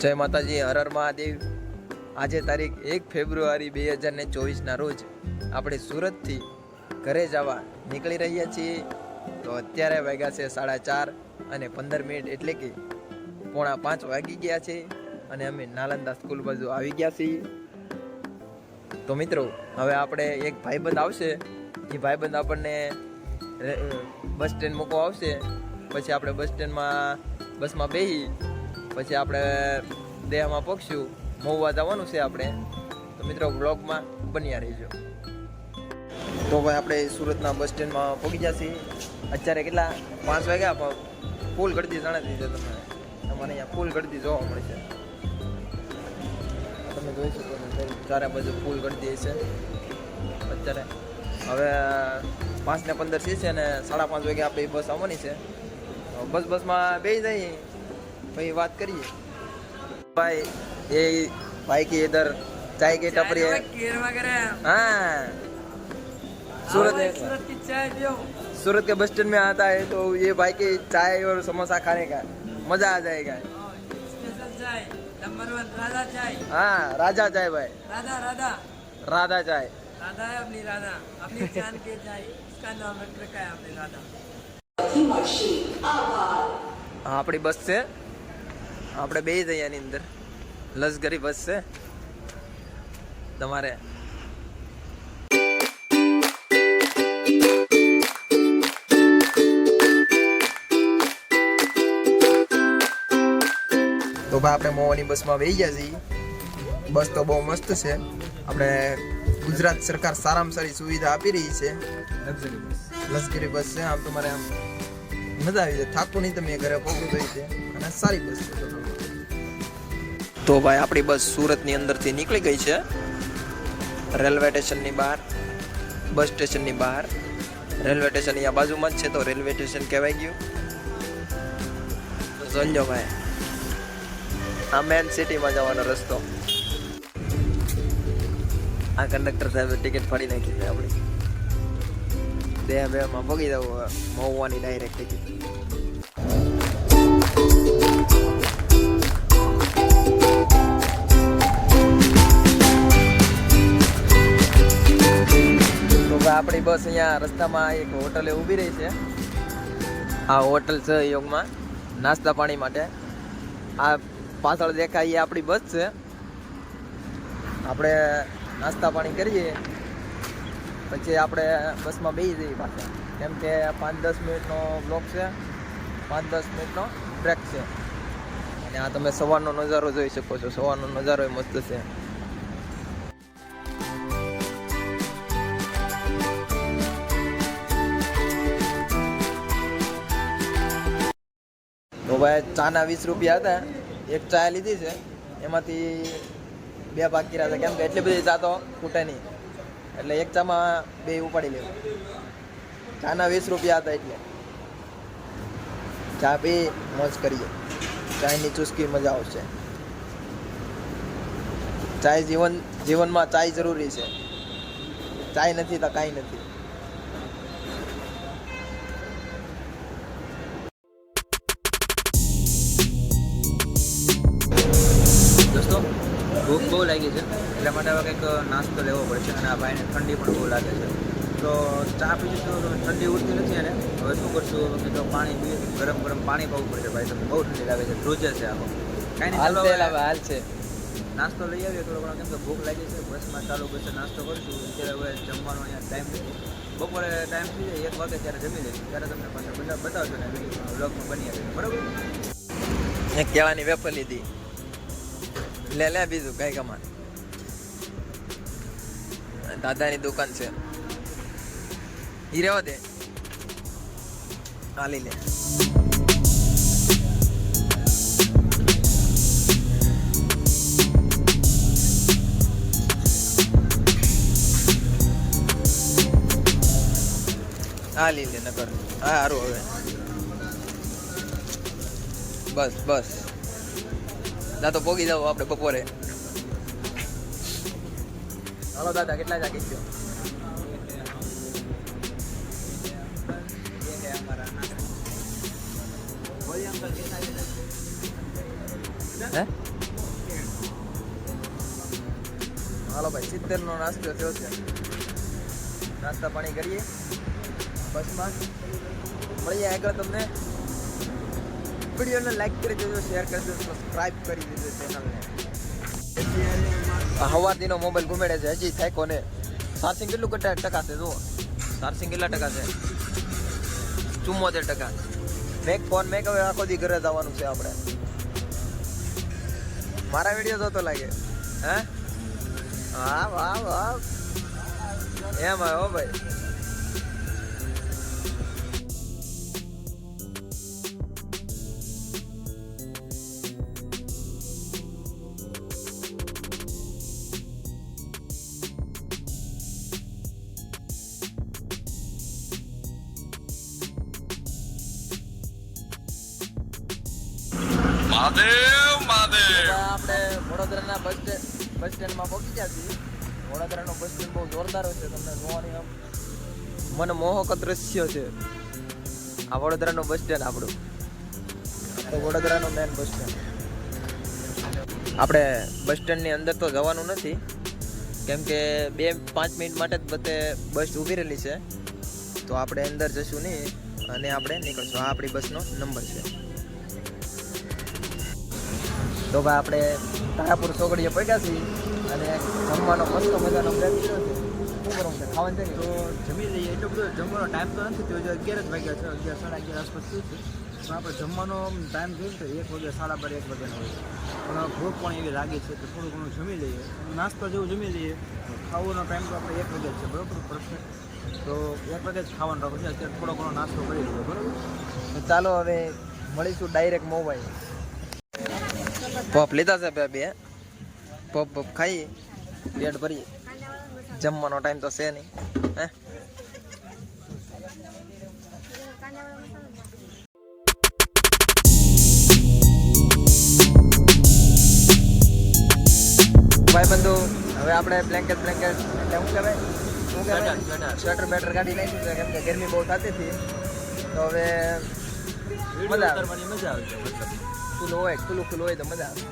જય માતાજી, હર હર મહાદેવ। આજે તારીખ 1 ફેબ્રુઆરી 2024ના રોજ આપણે સુરતથી ઘરે જવા નીકળી રહ્યા છીએ। તો અત્યારે વાગ્યા છે 4:30 અને 15 એટલે કે 4:45 વાગી ગયા છે અને અમે નાલંદા સ્કૂલ બાજુ આવી ગયા છીએ। તો મિત્રો, હવે આપણે એક ભાઈબંધ આવશે, એ ભાઈબંધ આપણને બસ સ્ટેન્ડ મૂકવા આવશે। પછી આપણે બસમાં બેસી પછી આપણે દેહમાં પહોંચશું। મહુવા જવાનું છે આપણે। તો મિત્રો, વ્લોગમાં બન્યા રહીજો। તો ભાઈ, આપણે સુરતના બસ સ્ટેન્ડમાં પહોંચી જશે। અત્યારે કેટલા 5 વાગ્યા, પણ ફૂલ ગળદી જણાતી છે તમારે અહીંયા ફૂલ ગળદી જોવા મળશે। તમે જોઈ શકો છો, ચારે બાજુ ફૂલ ગળદી છે અત્યારે। હવે 5:15 છે અને 5:30 વાગે આપણી બસ આવવાની છે। બસમાં બેસી જઈએ भाई बात करिए। भाई, ये भाई की इधर चाय की टपरी है। हाँ, सूरत की चाय पियो। सूरत के बस स्टैंड में आता है तो ये भाई की चाय और समोसा खाने का मजा आ जाएगा। स्पेशल चाय नंबर 1 राधा चाय। हाँ, राजा चाय भाई। राधा चाय। राधा है अपनी राधा, अपनी जान के चाय, इसका नाम रख रखा है अपनी राधा। આપણી બસ છે, આપણે બે જઈએ એની અંદર। લશ્કરી બસ છે તમારે। તો ભાઈ, આપણે મોવાની બસમાં બેસી ગયા છીએ। બસ તો બહુ મસ્ત છે। આપણે ગુજરાત સરકાર સારામાં સારી સુવિધા આપી રહી છે। લશ્કરી બસ છે, આમ તમારે આમ મજા આવી જાય, થાકું નહીં તમે ઘરે પહોંચવું જોઈએ છે અને સારી બસ છે। તો ભાઈ, આપણી બસ સુરતની અંદરથી નીકળી ગઈ છે, રેલવે સ્ટેશનની બહાર, બસ સ્ટેશનની બહાર। રેલવે સ્ટેશન અહીંયા બાજુમાં જ છે, તો રેલવે સ્ટેશન કહેવાય ગયું। તો ચાલજો ભાઈ, આ મેન સિટીમાં જવાનો રસ્તો। આ કંડક્ટર સાહેબ ટિકિટ ફાડી નાખી છે આપણી। માં પગી જવું મહુવાની ડાયરેક્ટ ટિકિટ। તો આપણી બસ અહીંયા રસ્તામાં એક હોટલે ઊભી રહી છે। આ હોટલ છે યોગમાં નાસ્તા પાણી માટે। આ પાછળ દેખાય એ આપણી બસ છે। આપણે નાસ્તા પાણી કરીએ પછી આપણે બસમાં બેસી જઈએ પાછા, કેમ કે 5-10 મિનિટનો બ્લોક છે, 5-10 મિનિટનો ટ્રેક છે। અને આ તમે સવારનો નજારો જોઈ શકો છો, સવારનો નજારો એ મસ્ત છે। તો ભાઈ, ચાના 20 રૂપિયા હતા, એક ચા લીધી છે, એમાંથી 2 ભાગ કર્યા છે, કેમ કે એટલી બધી ચા તો ખૂટે નહીં, એટલે એક ચામાં 2 ઉપાડી લેવું। ચાના 20 રૂપિયા હતા, એટલે ચા પી મોજ કરીએ। ચાયની ચુસ્કી મજા આવશે। ચાય જીવનમાં ચાય જરૂરી છે। ચાય નથી તો કાંઈ નથી। દોસ્તો, ભૂખ બહુ લાગી છે, એટલા માટે હવે કંઈક નાસ્તો લેવો પડશે। અને આ ભાઈને ઠંડી પણ બહુ લાગે છે, તો ચા પીશું તો ઠંડી ઉઠતી નથી। અને હવે શું કરશું કે તો પાણી પીએ, ગરમ પાણી પાવું પડશે ભાઈ, તમને બહુ ઠંડી લાગે છે, ધ્રુજે છે આખો। કાંઈ નહીં, ચાલો હાલ છે, નાસ્તો લઈ આવીએ થોડો ઘણો, કેમ કે ભૂખ લાગી છે। બસમાં ચાલુ બસે નાસ્તો કરીશું। અત્યારે હવે જમવાનો અહીંયા ટાઈમ નથી, બપોરે ટાઈમ થઈ જાય 1 વાગે, ત્યારે જમી લઈશું, ત્યારે તમને પાછા બતાવજો ને વ્લોગમાં બની આવે, બરાબર? એક કેળાની વેફર લીધી, લે બીજું કઈ કમાન। દાદાની દુકાન છે, ઈ રહેવા દે, હાલી લે। હાલી લે નકર, હા સારું। હવે બસ ના તો પોગી જાવ આપણે બપોરે। હાલો દાદા, કેટલા જાગી ગયો? હે હાલો ભાઈ 70 નો નાસ્તો થયો છે. નાસ્તા પાણી કરીએ બસમાં. મળીએ આગળ. તમને વિડીયોને લાઈક કરી દેજો, શેર કરી દેજો, સબસ્ક્રાઇબ કરી દેજો ચેનલને. હવારથીનો મોબાઈલ ઘુમેડે છે, હજી થાક્યો ને. ચાર્જિંગ કેટલું ટકા છે જુઓ. ચાર્જિંગ કેટલા ટકા છે? 74%. મેક હવે આખો દી ઘરે જવાનું છે આપણે. મારા વિડીયો જોતો લાગે હે? હા વાહ વાહ એમ હો ભાઈ. આપણે વડોદરાના બસ સ્ટેન્ડમાં પહોંચી ગયા છીએ. વડોદરાનો બસ સ્ટેન્ડ બહુ જોરદાર છે. તમને જોવાની આમ મને મોહક દ્રશ્ય છે. આ વડોદરાનું બસ સ્ટેન્ડ આપણું. તો વડોદરાનું મેન બસ સ્ટેન્ડ. આપણે બસ સ્ટેન્ડની અંદર તો જવાનું નથી, કેમ કે 2-5 મિનિટ માટે જ બધે બસ ઊભી રહેલી છે. તો આપણે અંદર જશું નહીં અને આપણે નીકળશું. આ આપણી બસનો નંબર છે. તો ભાઈ આપણે તારાપુર ચોકડીએ પહોંચ્યા છીએ અને જમવાનો મસ્ત મજાનો બ્રેક લીધો છે. શું કરવું છે? ખાવાનું છે તો જમી લઈએ. એટલો બધો જમવાનો ટાઈમ તો નથી થયો, 11 જ વાગ્યા છે. 11-11:30 આસપાસ થયું છે. પણ આપણે જમવાનો ટાઈમ જોઈએ તો 1 વાગે, 12:30, 1 વાગ્યાનો હોય. પણ ભૂખ પણ એવી લાગે છે તો થોડું ઘણું જમી લઈએ. નાસ્તો જેવું જમી લઈએ. ખાવાનો ટાઈમ તો આપણે 1 વાગે જ છે, બરાબર? પરફેક્ટ. તો 1 વાગે જ ખાવાનું રાખો છે. અત્યારે થોડો ઘણો નાસ્તો કરી લઈએ, બરાબર? તો ચાલો હવે મળીશું ડાયરેક્ટ મોબાઈલ. પપ લીધા છે બે. પપ ખાઈએ, પેટ ભરીએ. જમવાનો ટાઈમ તો છે નહીં હે. ભાઈ બંધુ, હવે આપણે બ્લેન્કેટ એટલે શું કહેવાય સ્વેટર બેટર કાઢી નાખ્યું છે, કેમ કે ગરમી બહુ થતી હતી. તો હવે મજા આવે. મજા આવે છે. ખુલ્લું હોય તો મજા આવે.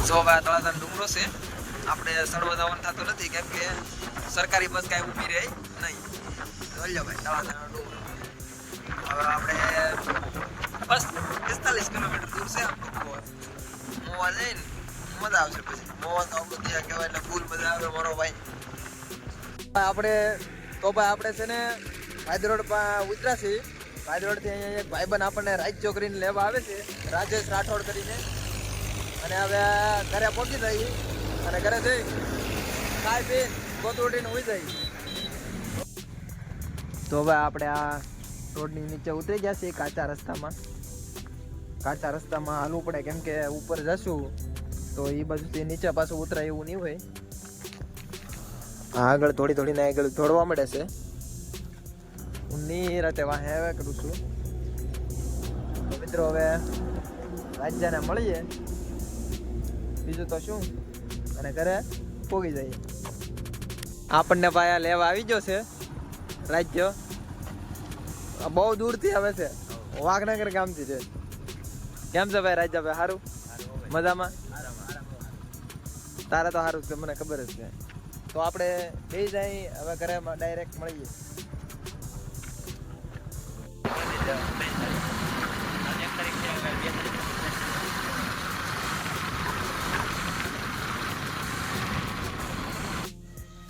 જો ભાઈ તળાજા ડુંગરો છે. આપણે સડવા જવાનું થતું નથી, કેમ કે સરકારી બસ કાંઈ ઊભી રહે નહીં. જોઈ લો ભાઈ તળાજાનો ડુંગરો. હવે આપણે બસ 45 કિલોમીટર દૂર છે આપણું મોવા જઈને મજા આવશે. પછી મોવા તો આપણું ત્યાં કહેવાય એટલે ફૂલ મજા આવે મારો ભાઈ. આપણે છે ને ભાઈ રોડ પર ઉતર્યા છીએ. ભાઈ રોડથી અહીંયા એક ભાઈબંધ આપણને રાજ ચોકરીને લેવા આવે છે, રાજેશ રાઠોડ કરીને. અને હવે ઘરે પહોંચી જઈએ અને ઘરે જઈ ખાઈ પી ગોતવટીને ઉઈ જઈએ. તો હવે આપણે આ રોડની નીચે ઉતરી ગયા છીએ કાચા રસ્તામાં હાલવું પડે, કેમ કે ઉપર જશું તો એ બાજુથી નીચે પાછું ઉતરાય એવું નહીં હોય. આગળ થોડીને આગળ દોડવા મળે છે. હું રાતે વાહે હવે કરું છું. તો મિત્રો હવે રાજ્યને મળીએ, બીજું તો શું, અને ઘરે પોગી જઈએ. આપણને પાયા લેવા આવી ગયો છે રાજ્ય. બહુ દૂરથી આવે છે, વાઘનગર ગામથી છે. કેમ છે ભાઈ રાજ્યભાઈ? સારું? મજામાં? તારે તો સારું છે, મને ખબર જ છે. તો આપણે બે જઈ હવે ઘરે ડાયરેક્ટ મળીએ.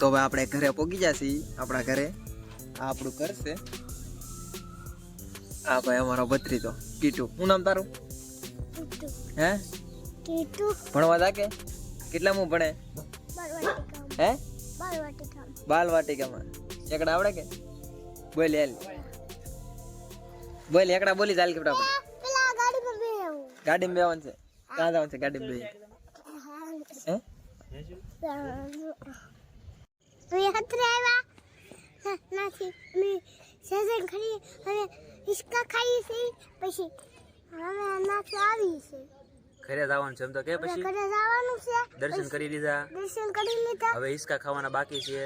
તો હવે આપણે ઘરે પહોંચી જશે. આપણા ઘરે આ આપણું ઘર છે. આ ભાઈ અમારો ભત્રીજો કીટુ. શું નામ તારું? હે કીટુ. ભણવા જા કે કેટલામું ભણે? હે બાલવાટિકામાં. એકડા આવડે કે બોલ હેલ બોલ એકડા બોલી ચાલ કે ફટાફટ પેલા ગાડીમાં બેહું ગાડીમાં બેવાનું છે ક્યાં જવાનું છે ગાડીમાં બે હે અમે હતરે આવ્યા નથી અમે સેઝન ખરી હવે હિસકા ખાઈ છે પછી હવે નાથી આવી છે ઘરે જવાનું છે એમ તો કે પછી ઘરે જવાનું છે દર્શન કરી લીધા દર્શન કરી લીધા હવે હિસકા ખાવાના બાકી છે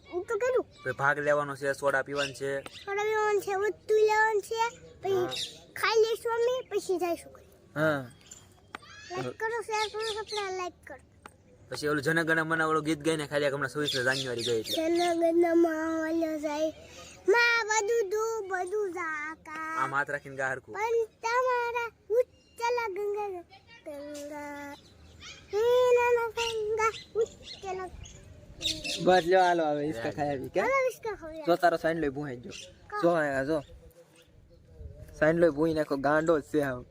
હું તો કર્યું પછી ભાગ લેવાનો છે સોડા પીવાનું છે થોડા લેવાનું છે ઉત્તુ લેવાનું છે પછી ખાઈ લઈશું અમે પછી જઈશું હા લાઈક કરો શેર કરો સબસ્ક્રાઇબ લાઈક કરો પછી ઓલું જનગણ મન ઓલું ગીત ગાઈને ખાલી હમણાં 26 જાન્યુઆરી ગઈ એટલે જનગણમાં વાલો જાય માં બધું જાકા આમ હાથ રાખીને ગા હરખું પણ તમારા ઉચ્ચલા ગંગા હીના ગંગા ઉચ્ચલા બસ લ્યો હાલો હવે હિસકા ખાઈ આવી કે હવે વિસ્કા ખોયા જો તારો સાઈન લોય ભૂહાઈ જો જો સાઈન લોય ભૂઈ નાખો ગાંડો જ છે આમ